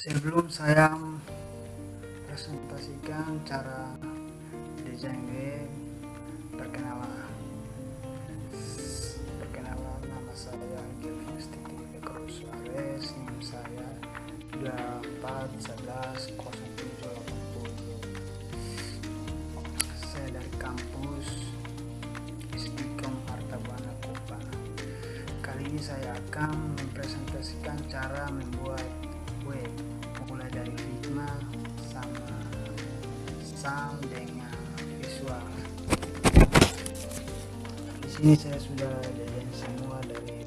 Sebelum saya presentasikan cara desain game, perkenalan nama saya Gilvins Tikro Suarez, NIM saya 24110780. Saya dari kampus Istikom Artabana Kopa. Kali ini saya akan mempresentasikan cara membuat web mulai dari Figma sama sound dengan visual. Di sini saya sudah desain semua dari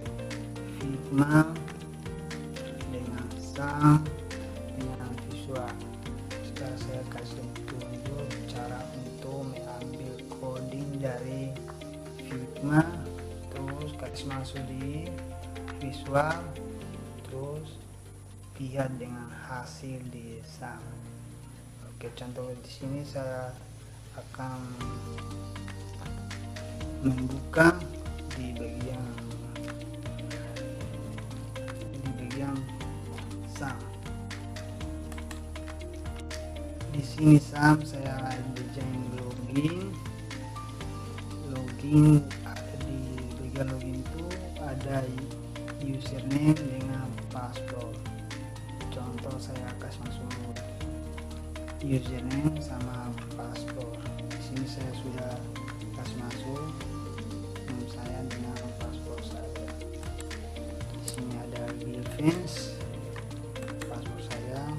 Figma dengan sound dengan visual. Sekarang saya kasih tunjuk cara untuk mengambil coding dari Figma, terus kasih masuk di visual, terus lihat dengan hasil di sound. Oke, contoh di sini saya akan membuka di bagian sound. Di sini sound saya desain login. Di bagian login itu ada username dengan password. Contoh saya kasih masuk username sama password. Di sini saya sudah kasih masuk saya dengan password saya. Di sini ada Gilvins, password saya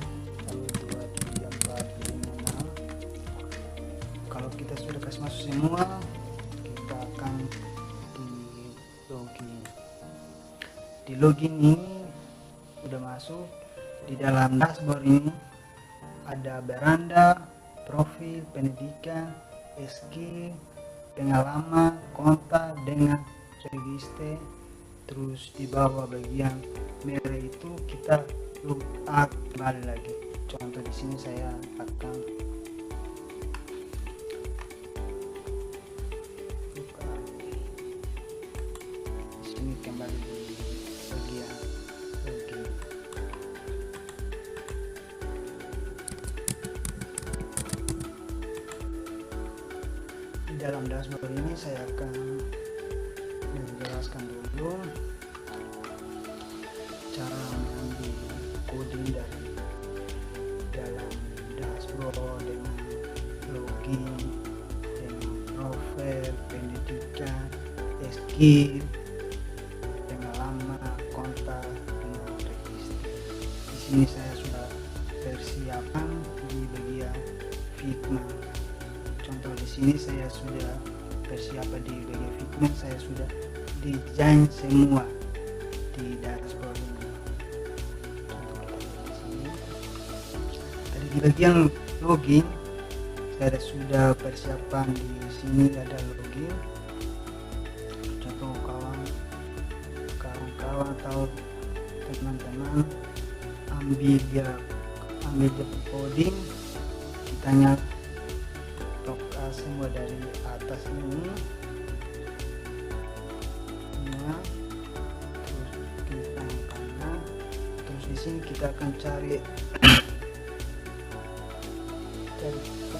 lalu 23456. Kalau kita sudah kasih masuk semua, kita akan di login ini udah masuk. Di dalam dashboard ini ada beranda, profil, pendidikan, skill, pengalaman, kontak dengan register. Terus di bawah bagian merah itu kita logout kembali lagi. Contoh di sini saya akan buka. Di sini kembali di bagian login. Dalam dashboard ini saya akan menjelaskan dulu cara mengambil coding dari dalam dashboard dengan login, dengan profil, pendidikan, skill, pengalaman, kontak, dengan register. Di sini saya sudah persiapan di bagian Figma. Contoh di sini saya sudah persiapan di bagian Figma, saya sudah desain semua di dashboard ini. Contoh di sini. Tadi di bagian login saya sudah persiapan di sini ada login. Contoh kawan-kawan atau teman-teman ambil coding, kita nyalakan semua dari atas ini ya, terus kita kanan, terus di sini kita akan cari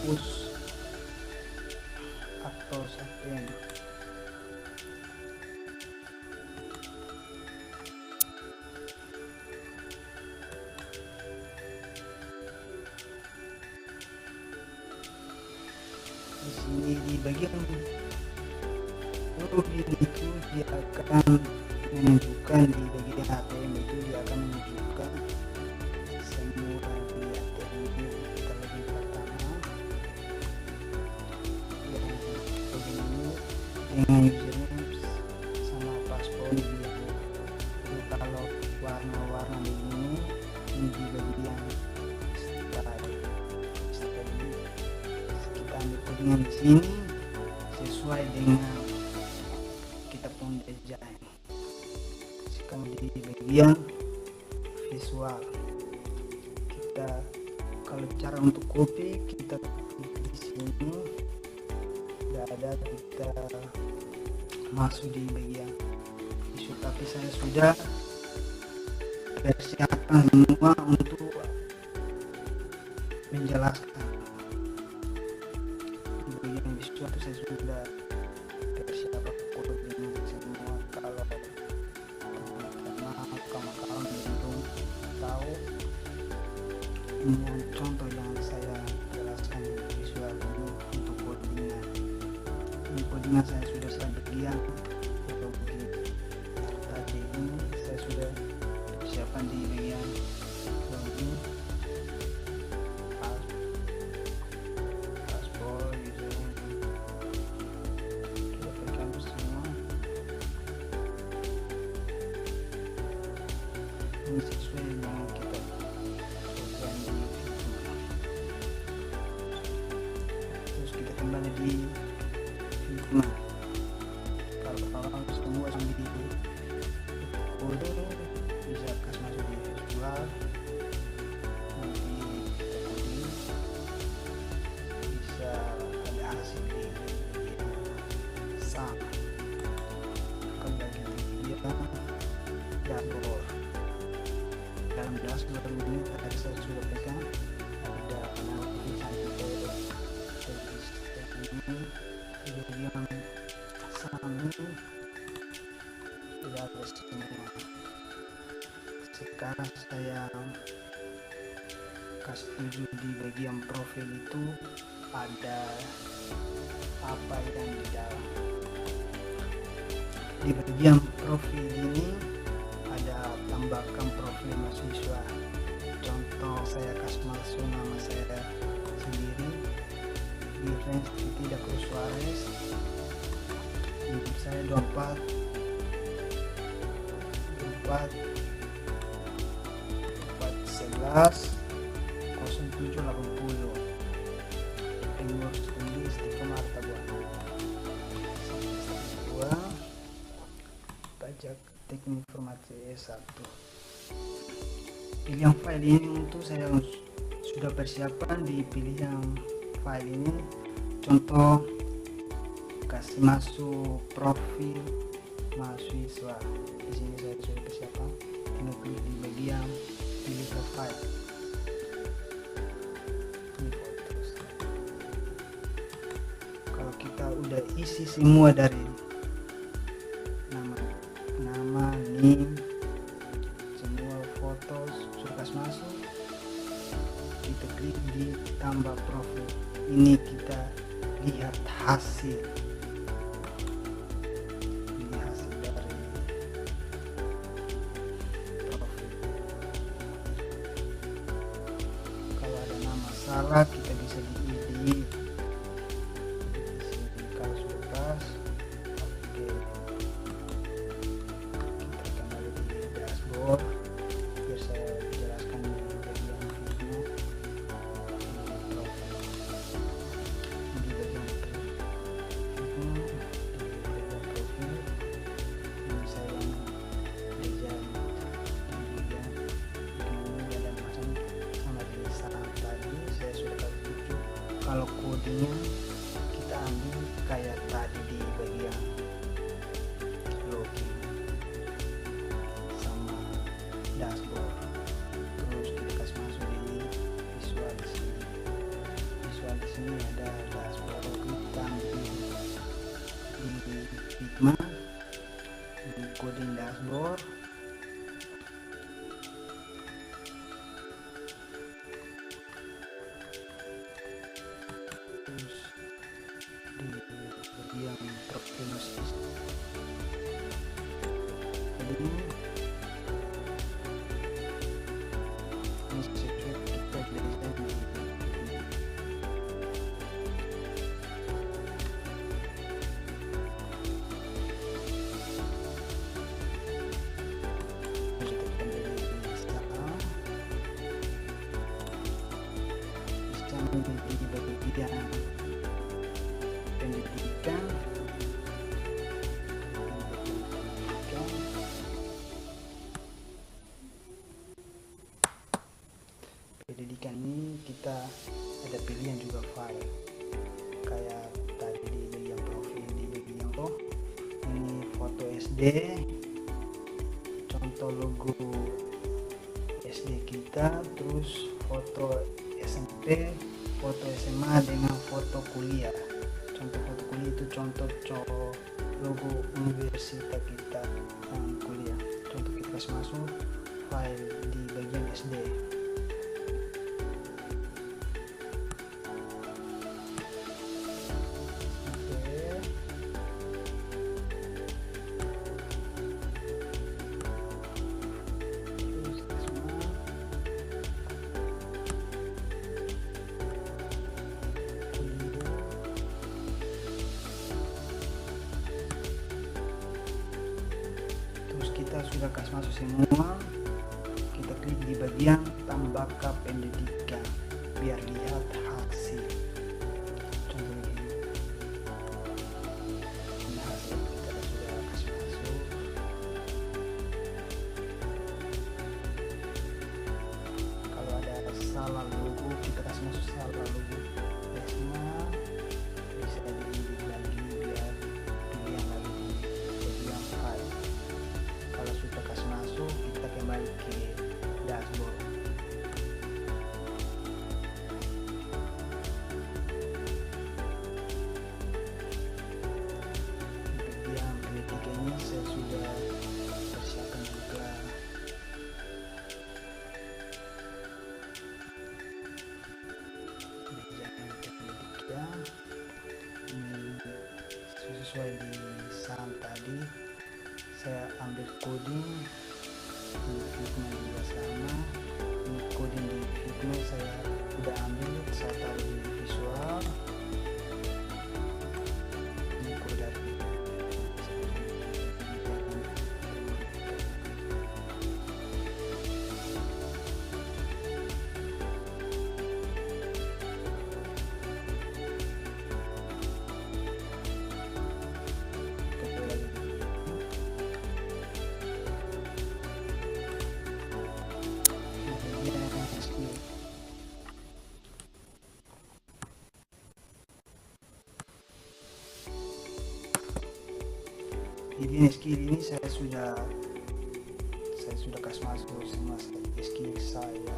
push atau subin. Di sini di bagian login itu dia akan menunjukkan di bagian ATM itu dia akan menunjukkan semua di ATM ini. Kita login pertama yang login ini dengan username sama password dia. Kalau warna-warna begini ini di bagian dengan di sini sesuai dengan kita pun desain. Sekarang di bagian visual kita kalau cara untuk copy kita klik di sini, tidak ada, kita masuk di bagian visual. Tapi saya sudah persiapan semua untuk Ini yang contoh yang saya jelaskan visual ini untuk codingnya. Ini codingnya saya sudah bagian tadi ini saya sudah siapkan di bagian login paspor username kita pegang semua. Ini sesuai dengan kita sesuai di terus kita kembali di Figma. Kalau semua sambil di kode bisa masuk di visual, nanti kita coding bisa ada hasil di sama akan bagi dia dashboard. Dalam dashboard ini tadi saya sudah pegang ada tulisan ini di bagian samping sudah ada semua. Sekarang saya kasih tunjuk di bagian profil itu ada apa yang di dalam. Di bagian profil ini ada tambahkan profil mahasiswa. Contoh saya kasih masuk nama saya sendiri, Defense tidak Suarez, saya 24 11 0780 Timur Sendi Istiqomah Martabuana pajak teknik informasi S1. Pilihan file ini untuk saya sudah persiapkan di pilihan file ini. Contoh kasih masuk profil mahasiswa. Di sini saya sudah persiapkan, tinggal pilih di bagian pilih ke file. Ini foto. Kalau kita udah isi semua dari nama, name, semua foto sudah kasih masuk, kita klik di tambah profil. Ini kita lihat hasil. Salah kita bisa diedit. Kalau sudah pas, oke, kita kembali di dashboard. Biar saya jelaskan di bagian Figma. Di bagian Figma, di bagian profil, ini saya desain di bagian ini ada macam sama di saran tadi. Saya sudah tunjuk kalau kodenya kita ambil kayak tadi di bagian login sama dashboard. Terus kita kasih masuk di visual di sini. Visual di sini ada dashboard, kita ambil di Figma di coding dashboard. Yang profil pendidikan ini kita ada pilihan juga file kayak tadi di bagian profil, di bagian ini foto SD, contoh logo SD kita, terus foto SMP, foto SMA dengan foto kuliah. Contoh foto kuliah itu contoh logo universitas kita yang kuliah. Contoh kita kasih masuk file di bagian SD. sudah kasih masuk semua, kita klik di bagian tambahkan pendidikan biar lihat hasil. Contoh begini, ini hasil kita sudah kasih masuk. Kalau ada salah logo, kita kasih masuk salah logo. Semua bisa diedit lagi biar pilih yang lagi bagian file. Kalau sudah kasih masuk, kita kembali ke dashboard. Bagian pendidikannya saya sudah persiapkan juga. Ini sesuai di saran tadi, saya ambil coding di Figma juga sama. Ini coding di Figma saya udah ambil, saya taruh di visual. Ini kode dari di skill ini saya sudah kasih masuk semua skill saya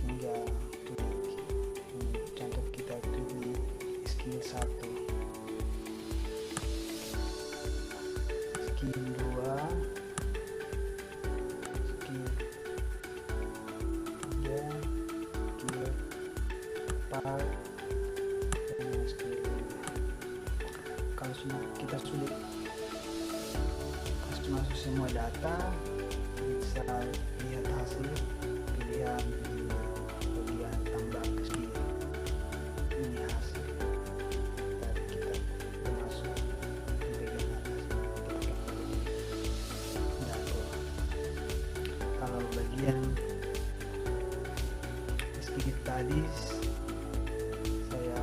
hingga klik. Contoh kita klik di skill 1, skill 2, skill 3, skill 4, dan skill 5. Kalau kita sudah masuk semua data, bisa lihat hasil pilihan di bagian tambah skill. Ini hasil dari kita masuk di bagian atas. Kalau bagian skill tadi saya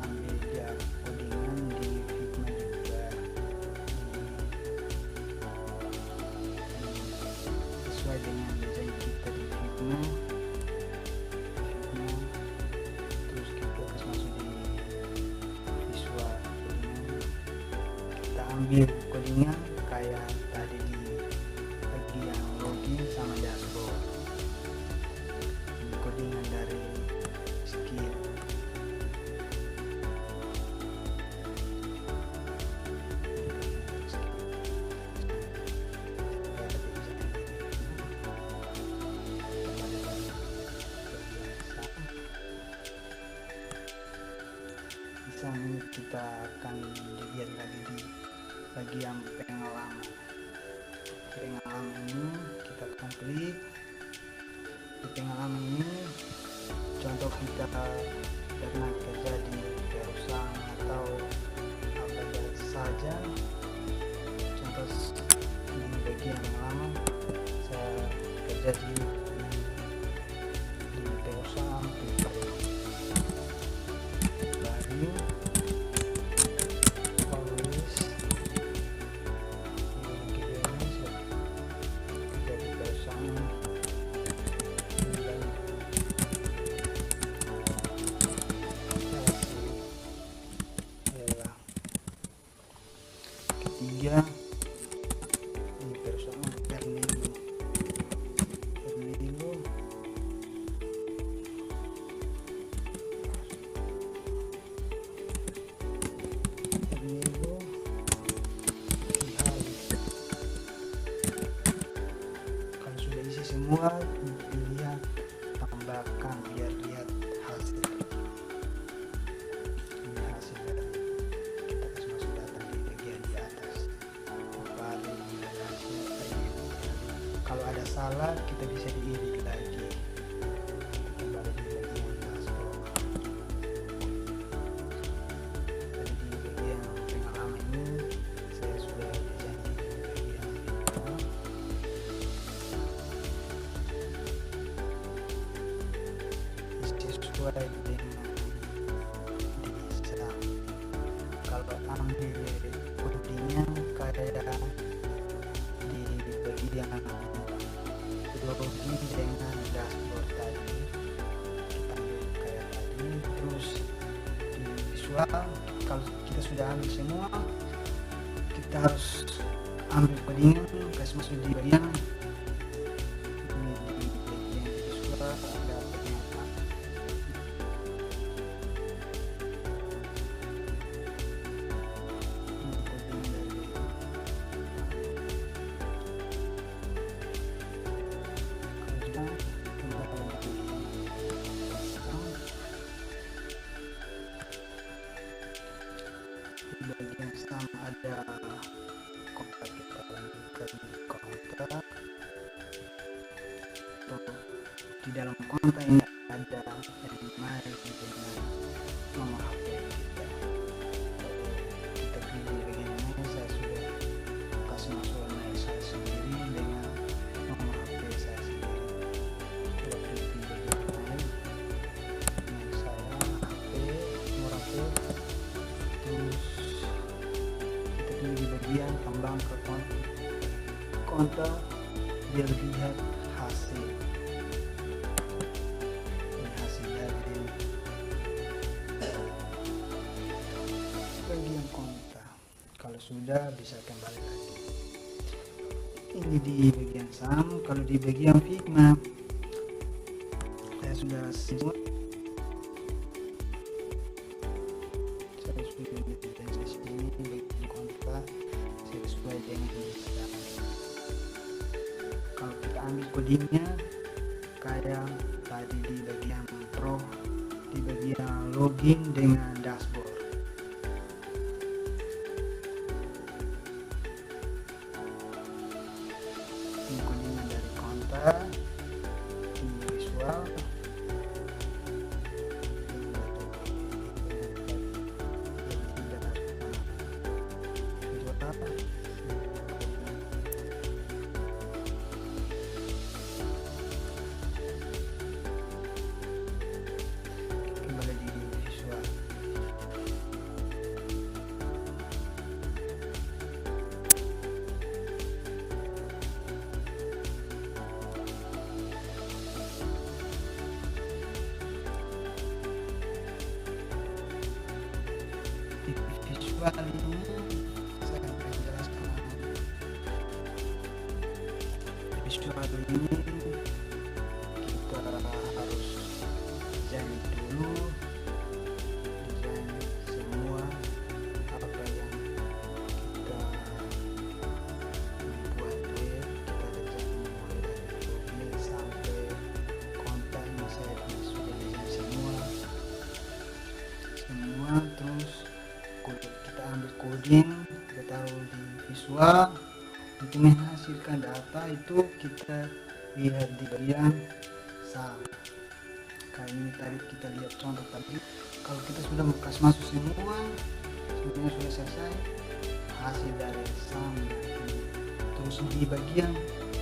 ambil dia codingan di Figma juga. Sesuai dengan desain kita di Figma, terus kita kasih masuk di visual codingan. Kita ambil codingan kayak tadi di bagian login sama dashboard. Ini codingan dari skill. Ini kita akan lihat lagi di bagian pengalaman. Pengalaman ini kita akan klik di pengalaman ini. Contoh kita pernah kerja di perusahaan atau apa saja. Contoh di bagian pengalaman, saya kerja di perusahaan ketiga di perusahaan Fernando. Kalau sudah isi semua, lihat tambahkan biar lihat hasil. Ini hasil dari kita kasih masuk data di bagian di atas. Kalau ada salah, kita bisa diedit lagi. Kembali di bagian dashboard. Tadi di bagian pengalaman ini saya sudah desain di bagian video. sesuai dengan desain. Kalau ambil codingnya kayak di bagian login dengan dashboard tadi, kita ambil kayak tadi. Terus di visual, kalau kita sudah ambil semua, kita harus ambil codingnya, kasih masuk di bagian visual. Ada pernyataan bagian sama, ada kontak, kita lanjutkan di kontak. Di dalam kontak ini ada email dengan nomor HP kita. Kita pilih bagian ini, saya sudah kasih masuk email saya sendiri dengan nomor HP saya sendiri. Kita pilih bagian email saya, HP, nomor HP. Terus kita pilih di bagian tambang ke kontak, biar lihat hasil. Ini hasil dari bagian kontak. Kalau sudah, bisa kembali lagi. Ini di bagian saham. Kalau di bagian Figma, saya sudah sebut, saya sudah di sini bagian kontak, saya sesuai dengan desain. Kalau kita ambil codingnya kayak tadi di bagian pro, di bagian login dengan dashboard. Ini codingnya dari kontak, di visual, kembali di visual. Di visual ini saya akan jelaskan. Visual ini kita harus desain dulu, desain semua apa yang kita buat web. Kita desain mulai dari login sampai kontak. Ini saya sudah desain semua. Terus kita ambil coding, kita taruh di visual. Untuk menghasilkan data itu kita lihat di bagian saham. Kayak ini tadi kita lihat contoh tadi. Kalau kita sudah kasih masuk semua, semuanya sudah selesai, hasil dari saham. Terus di bagian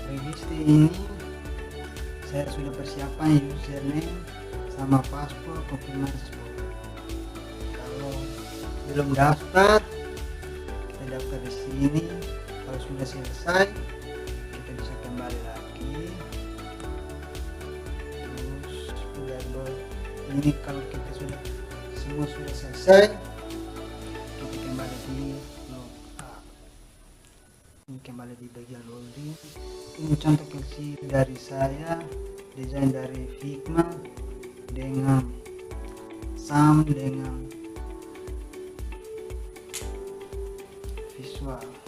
register ini saya sudah persiapan username sama paspor, konfirmasi. Kalau belum daftar, kita daftar di sini. Kalau sudah selesai, kita bisa kembali lagi. Terus ini kalau kita sudah semua sudah selesai, kita kembali di logout. Ini kembali di bagian loading. Ini contoh kecil dari saya, desain dari Figma dengan saham dengan visual.